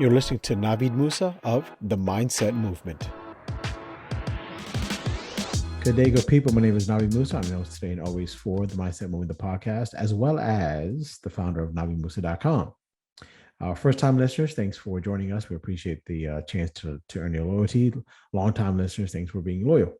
You're listening to Navid Moosa of the Mindset Movement. Good day, good people. My name is Navid Moosa. I'm your host today and always for the Mindset Movement, the podcast, as well as the founder of NavidMoosa.com. First-time listeners, thanks for joining us. We appreciate the chance to earn your loyalty. Long-time listeners, thanks for being loyal.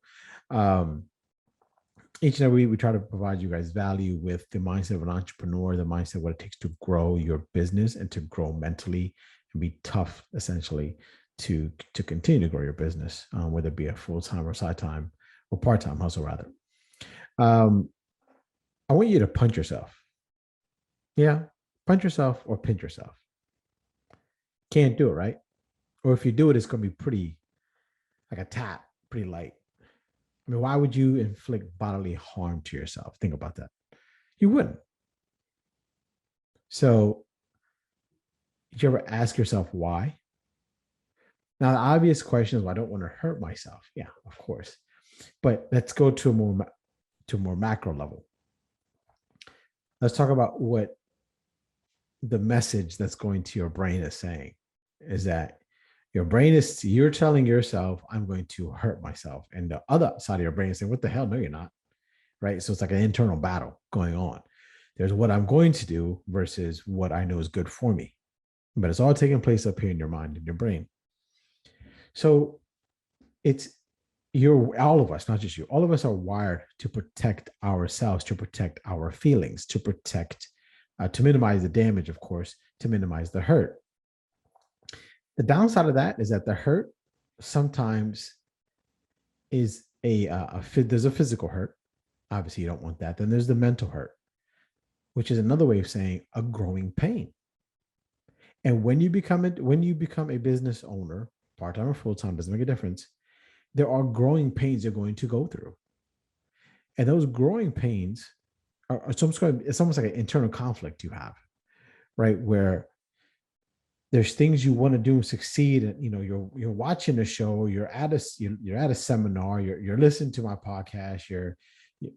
Each and every week, we try to provide you guys value with the mindset of an entrepreneur, the mindset of what it takes to grow your business and to grow mentally and be tough, essentially, to continue to grow your business, whether it be a full-time or side-time or part-time hustle, rather. I want you to punch yourself. Yeah, punch yourself or pinch yourself. Can't do it, right? Or if you do it, it's going to be pretty, like a tap, pretty light. I mean, why would you inflict bodily harm to yourself? Think about that. You wouldn't. So, did you ever ask yourself why? Now, the obvious question is, well, I don't want to hurt myself. Yeah, of course. But let's go to a more macro level. Let's talk about what the message that's going to your brain is saying. Is that your brain is, you're telling yourself, I'm going to hurt myself. And the other side of your brain is saying, what the hell? No, you're not. Right? So it's like an internal battle going on. There's what I'm going to do versus what I know is good for me. But it's all taking place up here in your mind and your brain. So all of us, not just you, all of us are wired to protect ourselves, to protect our feelings, to protect, to minimize the damage, of course, to minimize the hurt. The downside of that is that the hurt sometimes is there's a physical hurt. Obviously, you don't want that. Then there's the mental hurt, which is another way of saying a growing pain. And when you become a business owner, part-time or full-time, doesn't make a difference. There are growing pains you're going to go through. And those growing pains it's almost like an internal conflict you have, right? Where there's things you want to do and succeed, and you're watching a show, you're at a seminar, you're listening to my podcast,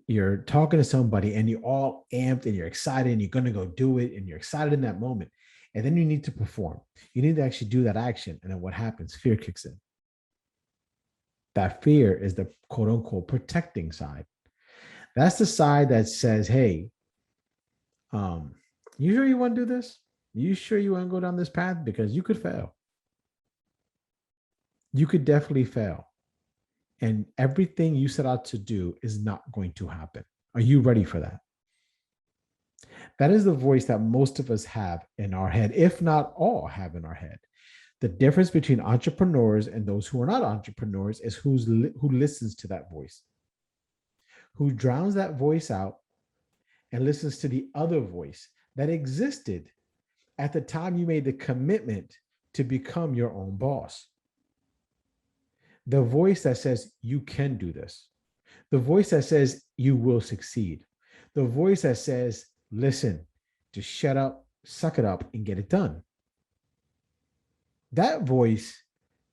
you're talking to somebody, and you're all amped and you're excited and you're going to go do it, and you're excited in that moment, and then you need to perform. You need to actually do that action, and then what happens? Fear kicks in. That fear is the quote unquote protecting side. That's the side that says, hey, you sure you want to do this? You sure you want to go down this path? Because you could fail. You could definitely fail. And everything you set out to do is not going to happen. Are you ready for that? That is the voice that most of us have in our head, if not all have in our head. The difference between entrepreneurs and those who are not entrepreneurs is who listens to that voice, who drowns that voice out and listens to the other voice that existed at the time you made the commitment to become your own boss. The voice that says you can do this. The voice that says you will succeed. The voice that says, listen, just shut up, suck it up, and get it done. That voice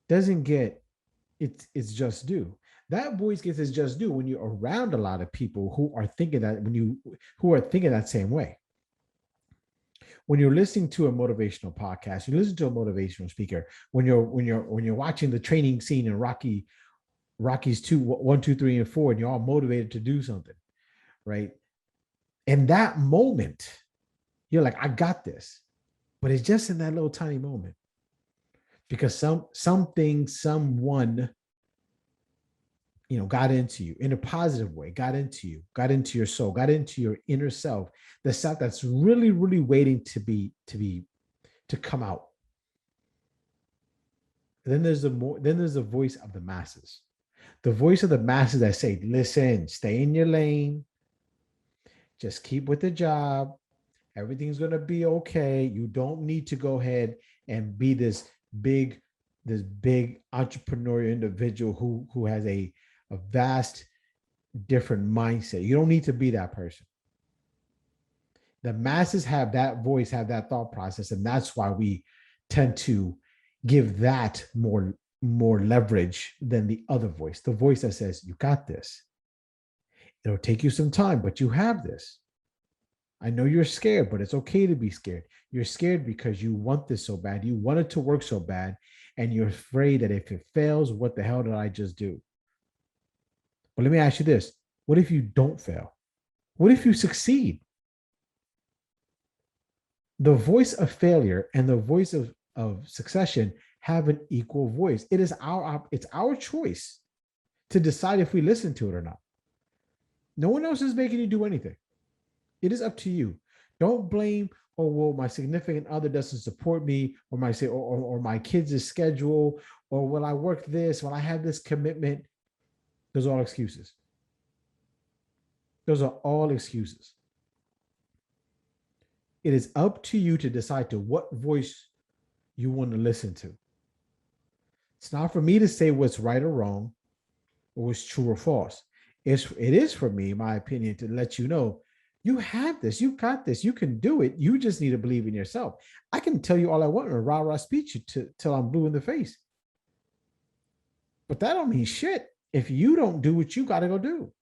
doesn't get its just due. That voice gets its just due when you're around a lot of people who are thinking that same way. When you're listening to a motivational podcast, you listen to a motivational speaker. When you're watching the training scene in Rocky's 1, 2, 3, and 4, and you're all motivated to do something, right? In that moment, you're like, I got this. But it's just in that little tiny moment. Because someone, got into you in a positive way, got into your soul, got into your inner self, the self that's really, really waiting to come out. And then there's the voice of the masses. The voice of the masses that say, listen, stay in your lane, just keep with the job. Everything's going to be okay. You don't need to go ahead and be this big entrepreneurial individual who has a vast different mindset. You don't need to be that person. The masses have that voice, have that thought process, and that's why we tend to give that more leverage than the other voice, the voice that says, you got this. It'll take you some time, but you have this. I know you're scared, but it's okay to be scared. You're scared because you want this so bad. You want it to work so bad. And you're afraid that if it fails, what the hell did I just do? But let me ask you this. What if you don't fail? What if you succeed? The voice of failure and the voice of succession have an equal voice. It's our choice to decide if we listen to it or not. No one else is making you do anything. It is up to you. Don't blame, oh, well, my significant other doesn't support me, or or my kids' schedule, or will I work this, when I have this commitment. Those are all excuses. Those are all excuses. It is up to you to decide to what voice you want to listen to. It's not for me to say what's right or wrong, or what's true or false. It is for me, in my opinion, to let you know you have this, you got this, you can do it. You just need to believe in yourself. I can tell you all I want in a rah-rah speech till I'm blue in the face. But that don't mean shit if you don't do what you got to go do.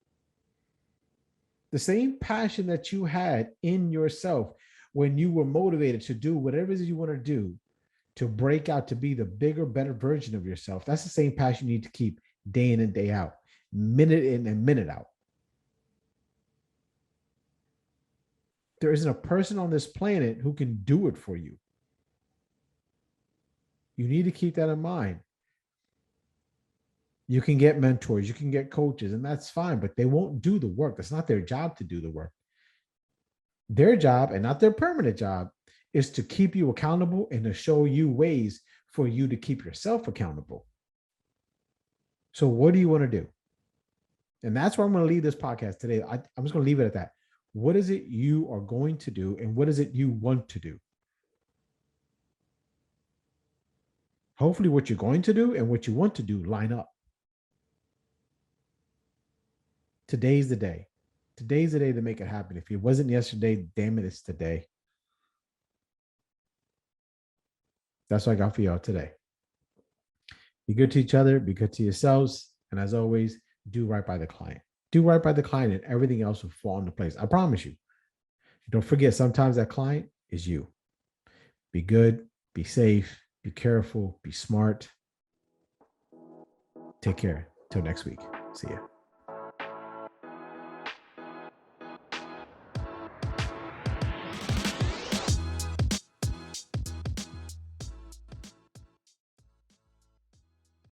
The same passion that you had in yourself when you were motivated to do whatever it is you want to do, to break out, to be the bigger, better version of yourself. That's the same passion you need to keep day in and day out, minute in and minute out. There isn't a person on this planet who can do it for you. You need to keep that in mind. You can get mentors, you can get coaches, and that's fine, but they won't do the work. That's not their job to do the work. Their job, and not their permanent job, is to keep you accountable and to show you ways for you to keep yourself accountable. So what do you want to do? And that's where I'm going to leave this podcast today. I'm just going to leave it at that. What is it you are going to do, and what is it you want to do? Hopefully what you're going to do and what you want to do line up. Today's the day. Today's the day to make it happen. If it wasn't yesterday, damn it, it's today. That's what I got for y'all today. Be good to each other, be good to yourselves, and as always, do right by the client. Do right by the client, and everything else will fall into place. I promise you. Don't forget, sometimes that client is you. Be good, be safe, be careful, be smart. Take care. Till next week. See ya.